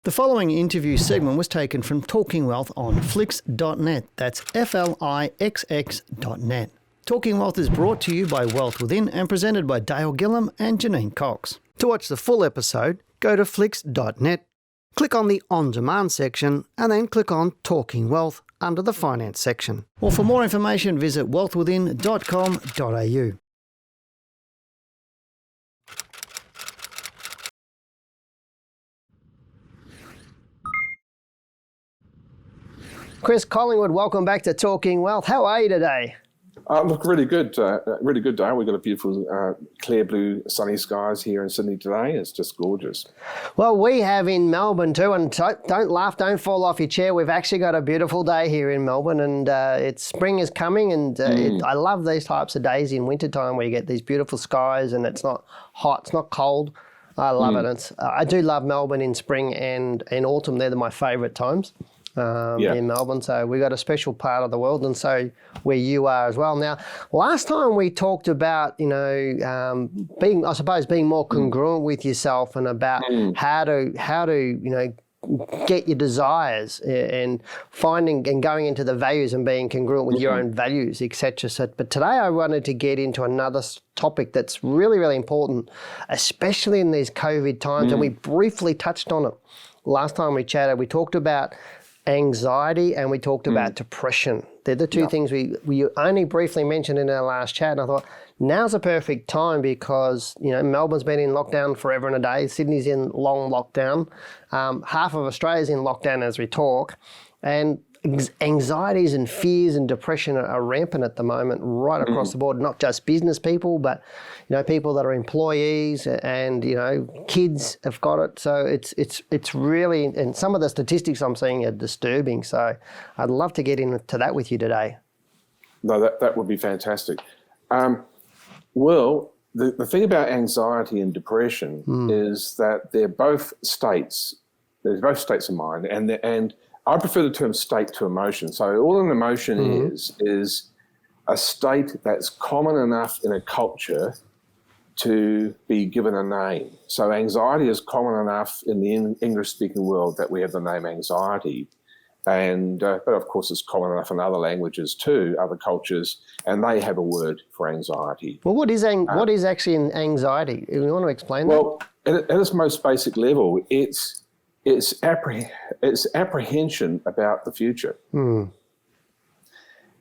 The following interview segment was taken from Talking Wealth on Flixx.net. That's Flixx.net. Talking Wealth is brought to you by Wealth Within and presented by Dale Gillham and Janine Cox. To watch the full episode, go to Flixx.net, click on the On Demand section, and then click on Talking Wealth under the Finance section. Or for more information, visit wealthwithin.com.au. Chris Collingwood, welcome back to Talking Wealth. How are you today? Look, really good. Really good day. We've got a beautiful clear blue sunny skies here in Sydney today. It's just gorgeous. Well, we have in Melbourne too, and don't laugh, don't fall off your chair. We've actually got a beautiful day here in Melbourne, and spring is coming, and I love these types of days in wintertime where you get these beautiful skies and it's not hot, it's not cold. I love it. I do love Melbourne in spring and in autumn. They're my favourite times. In Melbourne, so we got a special part of the world, and so where you are as well. Now, last time we talked about, being more congruent with yourself and about how to get your desires and finding and going into the values and being congruent with your own values, etc. So, but today I wanted to get into another topic that's really, really important, especially in these COVID times, and we briefly touched on it last time we chatted. We talked about anxiety and we talked about depression. They're the two things we only briefly mentioned in our last chat, and I thought now's a perfect time because Melbourne's been in lockdown forever and a day. Sydney's in long lockdown. Half of Australia's in lockdown as we talk, and anxieties and fears and depression are rampant at the moment right across the board, not just business people, but people that are employees and kids have got it. So it's really, and some of the statistics I'm seeing are disturbing. So I'd love to get into that with you today. No, that would be fantastic. Well, the thing about anxiety and depression is that they're both states. They're both states of mind, and I prefer the term state to emotion. So all an emotion is a state that's common enough in a culture to be given a name. So anxiety is common enough in the English-speaking world that we have the name anxiety. And but of course it's common enough in other languages too, other cultures, and they have a word for anxiety. Well, what is actually anxiety? You want to explain that? Well, at its most basic level, it's apprehension about the future.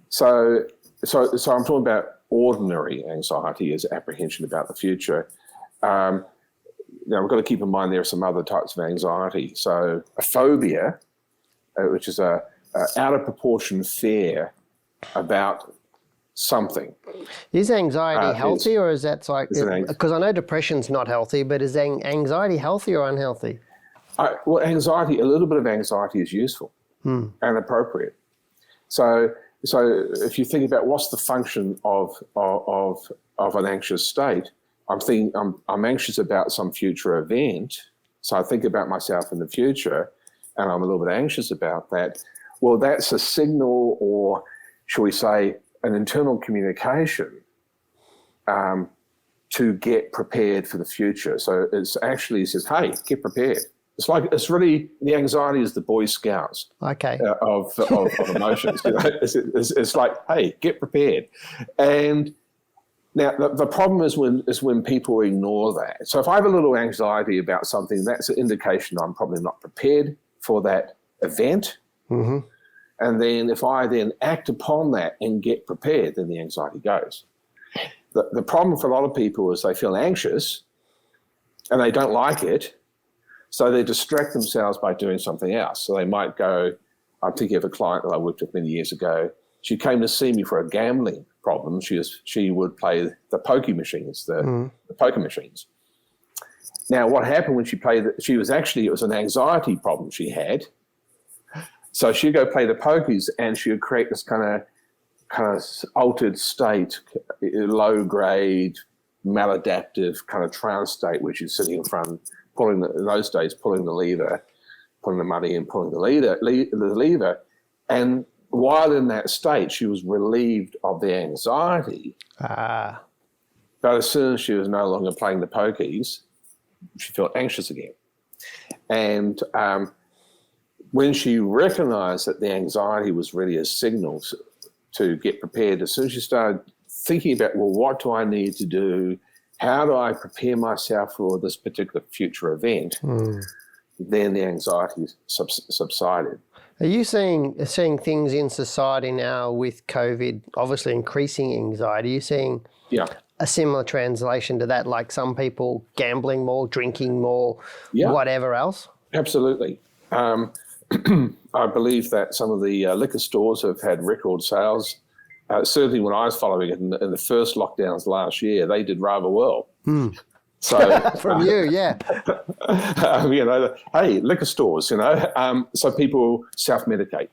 So I'm talking about ordinary anxiety is apprehension about the future. Now we've got to keep in mind there are some other types of anxiety. So a phobia, which is a out of proportion fear about something. Is anxiety healthy, or is that because I know depression's not healthy, but is anxiety healthy or unhealthy? Well, anxiety, a little bit of anxiety is useful and appropriate. So if you think about what's the function of an anxious state, I'm anxious about some future event. So I think about myself in the future, and I'm a little bit anxious about that. Well, that's a signal, or shall we say, an internal communication to get prepared for the future. So it says, hey, get prepared. It's really, the anxiety is the Boy Scouts of emotions. It's like, hey, get prepared. And now the problem is when people ignore that. So if I have a little anxiety about something, that's an indication I'm probably not prepared for that event. And then if I then act upon that and get prepared, then the anxiety goes. The problem for a lot of people is they feel anxious and they don't like it. So they distract themselves by doing something else. So they might go, I'm thinking of a client that I worked with many years ago. She came to see me for a gambling problem. She would play the poker machines, the poker machines. Now, what happened when she played, it was an anxiety problem she had. So she'd go play the pokies and she would create this kind of altered state, low grade, maladaptive kind of trance state where she's sitting in front, pulling the lever, putting the money in, pulling the lever. And while in that state, she was relieved of the anxiety. But as soon as she was no longer playing the pokies, she felt anxious again. And when she recognised that the anxiety was really a signal to get prepared, as soon as she started thinking about, well, what do I need to do? How do I prepare myself for this particular future event? Then the anxiety subsided. Are you seeing things in society now with COVID, obviously increasing anxiety? Are you seeing a similar translation to that, like some people gambling more, drinking more, whatever else? Absolutely. I believe that some of the liquor stores have had record sales. Certainly when I was following it in the first lockdowns last year, they did rather well. So from you, yeah. Hey, liquor stores, so people self-medicate.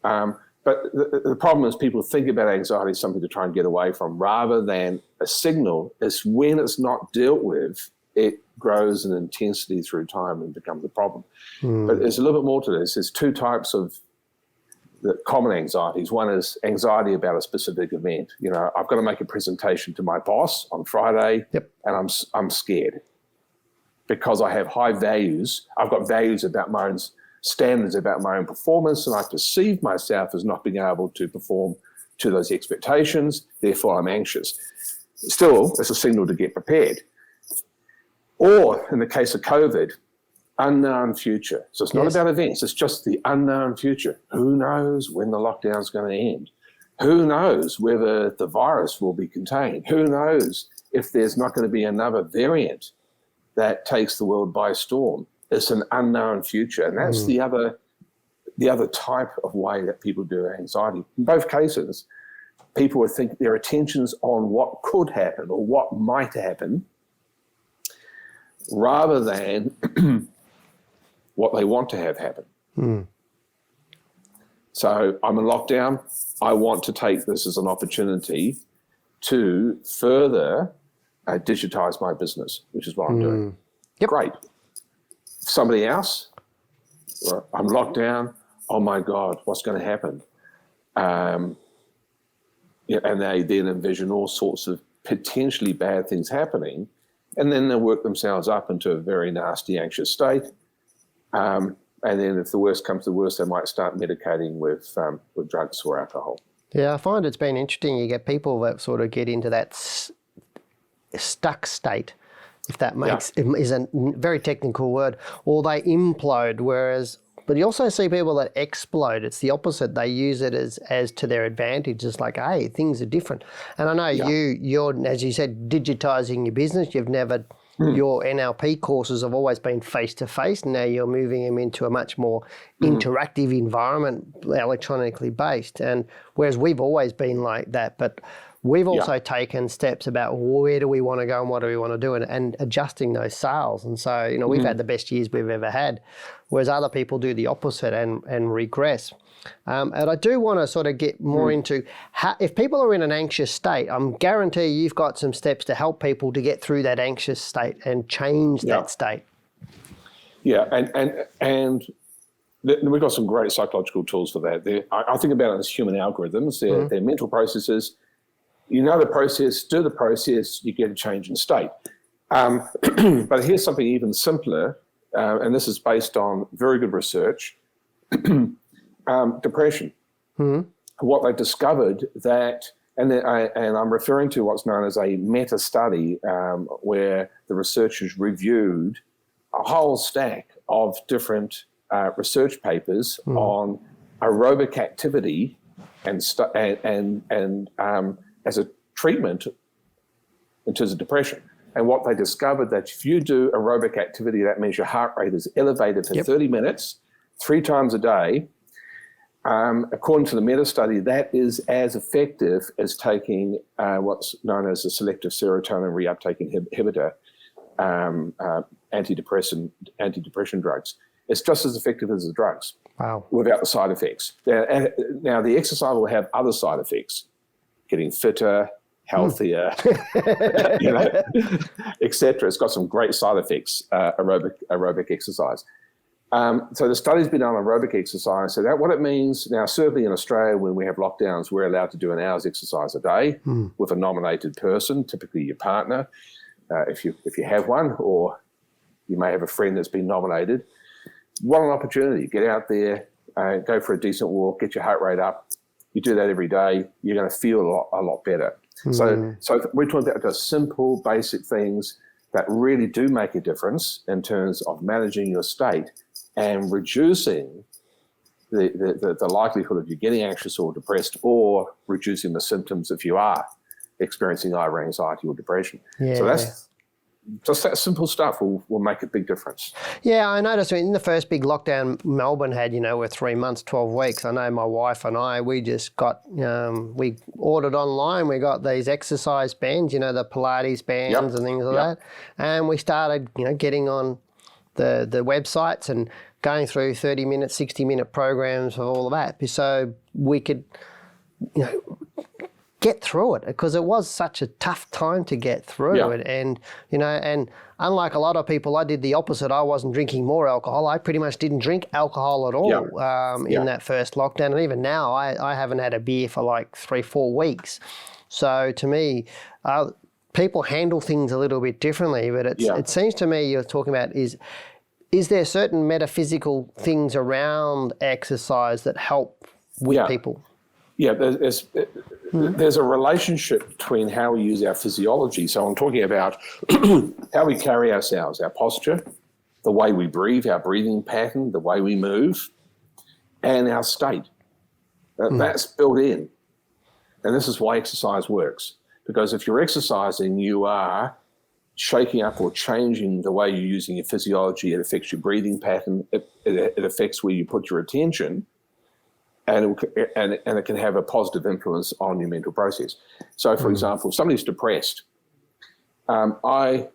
But the problem is people think about anxiety as something to try and get away from rather than a signal. It's when it's not dealt with, it grows in intensity through time and becomes a problem. But there's a little bit more to this. There's two types of the common anxieties. One is anxiety about a specific event. I've got to make a presentation to my boss on Friday, and I'm scared because I have high values. I've got values about my own standards about my own performance, and I perceive myself as not being able to perform to those expectations. Therefore, I'm anxious. Still, it's a signal to get prepared. Or in the case of COVID, unknown future. So it's not about events, it's just the unknown future. Who knows when the lockdown's going to end? Who knows whether the virus will be contained? Who knows if there's not going to be another variant that takes the world by storm? It's an unknown future. And that's the other type of way that people do anxiety. In both cases, people would think their attention's on what could happen or what might happen rather than what they want to have happen. So I'm in lockdown. I want to take this as an opportunity to further digitize my business, which is what I'm doing. Great. Somebody else, I'm locked down. Oh my God, what's going to happen? And they then envision all sorts of potentially bad things happening, and then they work themselves up into a very nasty, anxious state. And then if the worst comes to the worst, they might start medicating with drugs or alcohol. Yeah, I find it's been interesting. You get people that sort of get into that stuck state, if that is a very technical word, or they implode, but you also see people that explode. It's the opposite. They use it as to their advantage. It's like, hey, things are different. And I know you're, as you said, digitizing your business. You've never... Your NLP courses have always been face-to-face. Now you're moving them into a much more interactive environment, electronically based. And whereas we've always been like that, but we've also taken steps about where do we want to go and what do we want to do, and adjusting those sales. And so, we've had the best years we've ever had, whereas other people do the opposite and regress. And I do want to sort of get more into how, if people are in an anxious state, I'm guarantee you've got some steps to help people to get through that anxious state and change that state. Yeah, and we've got some great psychological tools for that. I think about it as human algorithms. They're mental processes. The process, do the process, you get a change in state. But here's something even simpler, and this is based on very good research. Depression. What they discovered that, and I'm referring to what's known as a meta-study, where the researchers reviewed a whole stack of different research papers on aerobic activity and as a treatment in terms of depression. And what they discovered that if you do aerobic activity, that means your heart rate is elevated for 30 minutes, 3 times a day. According to the meta-study, that is as effective as taking what's known as a selective serotonin reuptake inhibitor, antidepressant drugs. It's just as effective as the drugs. Wow. Without the side effects. Now, the exercise will have other side effects, getting fitter, healthier, etc. It's got some great side effects, aerobic exercise. So the study's been done on aerobic exercise. So that what it means now, certainly in Australia, when we have lockdowns, we're allowed to do an hour's exercise a day with a nominated person, typically your partner, if you have one, or you may have a friend that's been nominated. what an opportunity. Get out there, go for a decent walk, get your heart rate up. You do that every day, you're going to feel a lot better. So we're talking about the simple, basic things that really do make a difference in terms of managing your state and reducing the likelihood of you getting anxious or depressed, or reducing the symptoms if you are experiencing either anxiety or depression. Yeah. So that's just that simple stuff will make a big difference. Yeah, I noticed in the first big lockdown Melbourne had, with 3 months, 12 weeks. I know my wife and I, we just got, we ordered online, we got these exercise bands, the Pilates bands and things like that. And we started, getting on the websites and going through 30-minute, 60-minute programs of all of that. So we could, get through it, because it was such a tough time to get through it. And, and unlike a lot of people, I did the opposite. I wasn't drinking more alcohol. I pretty much didn't drink alcohol at all in that first lockdown. And even now, I haven't had a beer for like 3-4 weeks. So to me, people handle things a little bit differently, but it seems to me you're talking about is there certain metaphysical things around exercise that help with people? Yeah, there's a relationship between how we use our physiology. So I'm talking about how we carry ourselves, our posture, the way we breathe, our breathing pattern, the way we move, and our state. That's built in. And this is why exercise works. Because if you're exercising, you are shaking up or changing the way you're using your physiology. It affects your breathing pattern. It affects where you put your attention. And it can have a positive influence on your mental process. So, for example, if somebody's depressed, I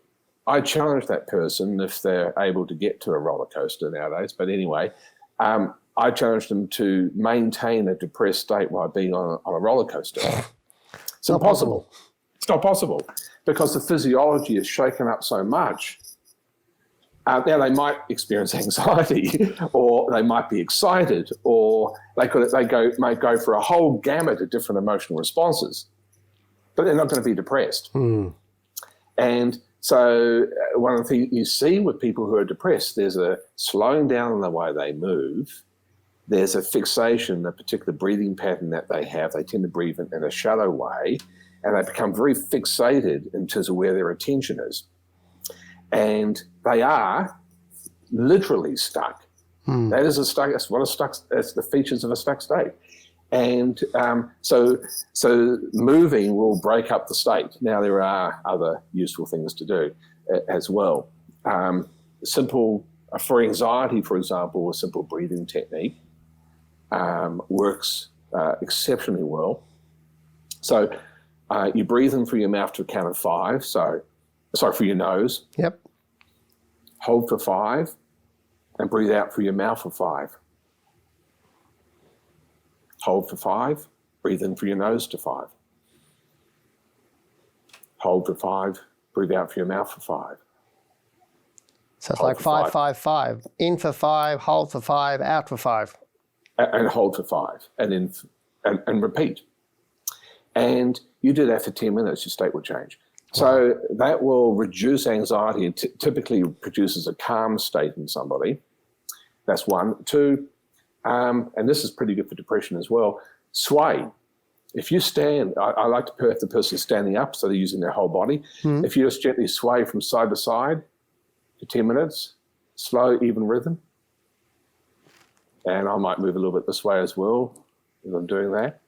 challenge that person, if they're able to get to a roller coaster nowadays, but anyway, I challenge them to maintain a depressed state while being on a roller coaster. It's impossible. It's not possible, because the physiology is shaken up so much. Now, they might experience anxiety, or they might be excited, or might go for a whole gamut of different emotional responses, but they're not going to be depressed. And so one of the things you see with people who are depressed, there's a slowing down in the way they move. There's a fixation, a particular breathing pattern that they have. They tend to breathe in a shallow way, and they become very fixated in terms of where their attention is. And they are literally stuck. That is a stuck. That's what a stuck. That's the features of a stuck state. And so moving will break up the state. Now there are other useful things to do as well. Simple for anxiety, for example, a simple breathing technique works exceptionally well. So you breathe in through your mouth to a count of 5. Sorry, for your nose. Yep. Hold for 5 and breathe out through your mouth for 5. Hold for 5, breathe in through your nose to 5. Hold for 5, breathe out through your mouth for 5. So it's like 5, 5, 5. In for 5, hold for 5, out for 5. And hold for 5, and repeat. And you do that for 10 minutes, your state will change. So that will reduce anxiety. It typically produces a calm state in somebody. That's 1. 2, and this is pretty good for depression as well, sway. If you stand, I like to have the person standing up, so they're using their whole body. If you just gently sway from side to side for 10 minutes, slow, even rhythm. And I might move a little bit this way as well as I'm doing that.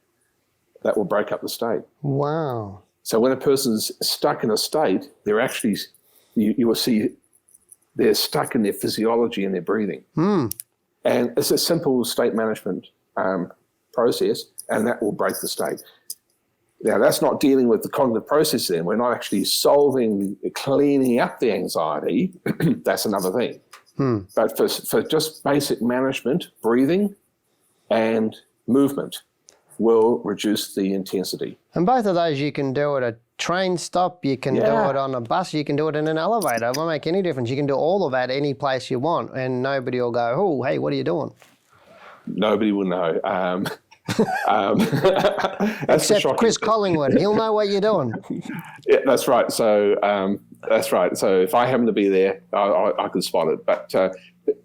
That will break up the state. Wow. So when a person's stuck in a state, they're actually, you will see they're stuck in their physiology and their breathing. And it's a simple state management process, and that will break the state. Now, that's not dealing with the cognitive process then. We're not actually cleaning up the anxiety. That's another thing. But for just basic management, breathing and movement will reduce the intensity. And both of those you can do at a train stop, you can do it on a bus, you can do it in an elevator. It won't make any difference. You can do all of that any place you want, and nobody will go, oh, hey, what are you doing? Nobody will know. Except Chris Collingwood. He'll know what you're doing. Yeah, that's right. So that's right. So if I happen to be there, I can spot it. But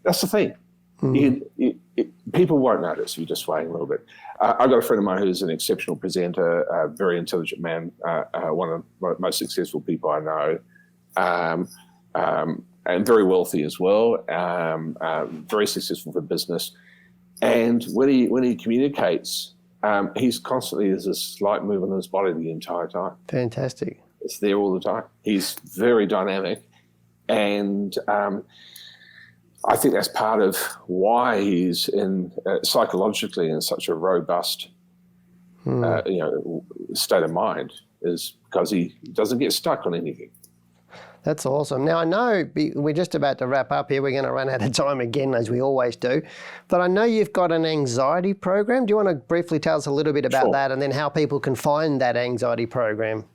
that's the thing. People won't notice if you're just swaying a little bit. I've got a friend of mine who's an exceptional presenter, a very intelligent man, one of the most successful people I know, and very wealthy as well, very successful for business. And when he communicates, he's constantly, there's a slight movement in his body the entire time. Fantastic. It's there all the time. He's very dynamic, and I think that's part of why he's psychologically in such a robust, state of mind, is because he doesn't get stuck on anything. That's awesome. Now, I know we're just about to wrap up here. We're going to run out of time again, as we always do. But I know you've got an anxiety program. Do you want to briefly tell us a little bit about that, and then how people can find that anxiety program?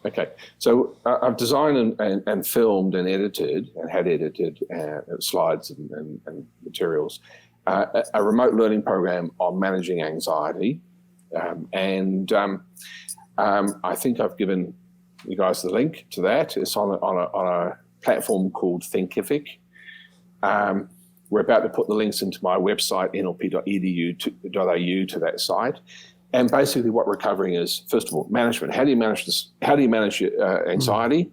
Okay. So I've designed and filmed and edited and had edited slides and materials, a remote learning program on managing anxiety. I think I've given you guys the link to that. It's on a platform called Thinkific. We're about to put the links into my website, nlp.edu.au, to that site. And basically what we're covering is, first of all, management. How do you manage this? How do you manage your anxiety?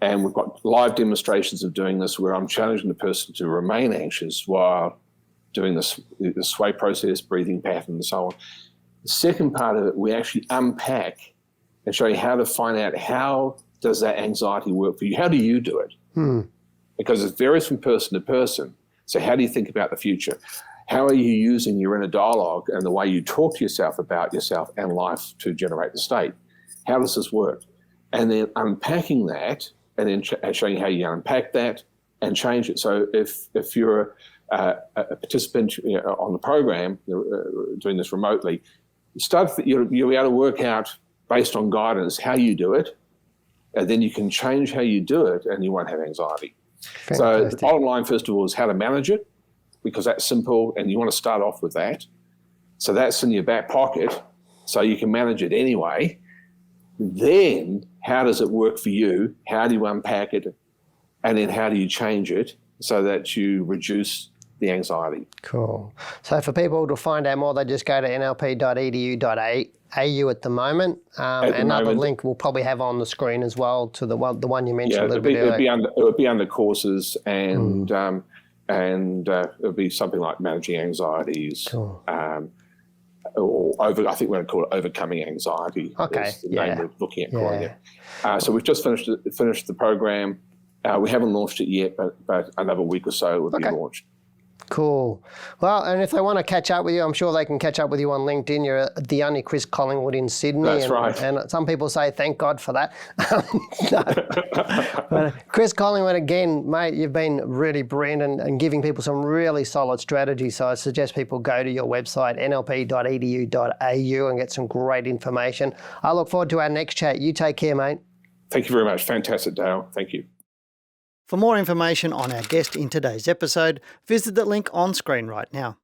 And we've got live demonstrations of doing this where I'm challenging the person to remain anxious while doing the sway process, breathing pattern, and so on. The second part of it, we actually unpack and show you how to find out how does that anxiety work for you? How do you do it? Because it varies from person to person. So how do you think about the future? How are you using your inner dialogue and the way you talk to yourself about yourself and life to generate the state? How does this work? And then unpacking that, and then showing how you unpack that and change it. So if you're a participant on the program, doing this remotely, you'll be able to work out based on guidance how you do it, and then you can change how you do it and you won't have anxiety. Fantastic. So the bottom line, first of all, is how to manage it, because that's simple and you want to start off with that. So that's in your back pocket so you can manage it anyway. Then how does it work for you? How do you unpack it? And then how do you change it so that you reduce the anxiety? Cool. So for people to find out more, they just go to nlp.edu.au at the moment. Another link we'll probably have on the screen as well to the one you mentioned a little bit earlier. It would be under courses, and it would be something like managing anxieties. Cool. Or I think we're going to call it overcoming anxiety. Okay. Is the name we're looking at calling it. So we've just finished the program. We haven't launched it yet, but another week or so it will be launched. Cool. Well, and if they want to catch up with you, I'm sure they can catch up with you on LinkedIn. You're the only Chris Collingwood in Sydney. That's right. And some people say, thank God for that. But Chris Collingwood, again, mate, you've been really brilliant and giving people some really solid strategies. So I suggest people go to your website, nlp.edu.au, and get some great information. I look forward to our next chat. You take care, mate. Thank you very much. Fantastic, Dale. Thank you. For more information on our guest in today's episode, visit the link on screen right now.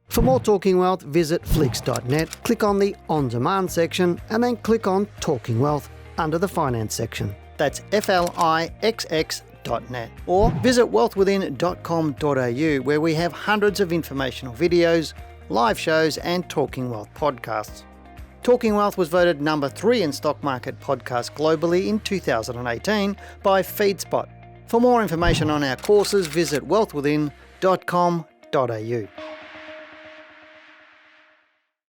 For more Talking Wealth, visit flixx.net, click on the On Demand section, and then click on Talking Wealth under the Finance section. That's flixx.net. Or visit wealthwithin.com.au, where we have hundreds of informational videos, live shows, and Talking Wealth podcasts. Talking Wealth was voted number 3 in stock market podcasts globally in 2018 by FeedSpot. For more information on our courses, visit wealthwithin.com.au.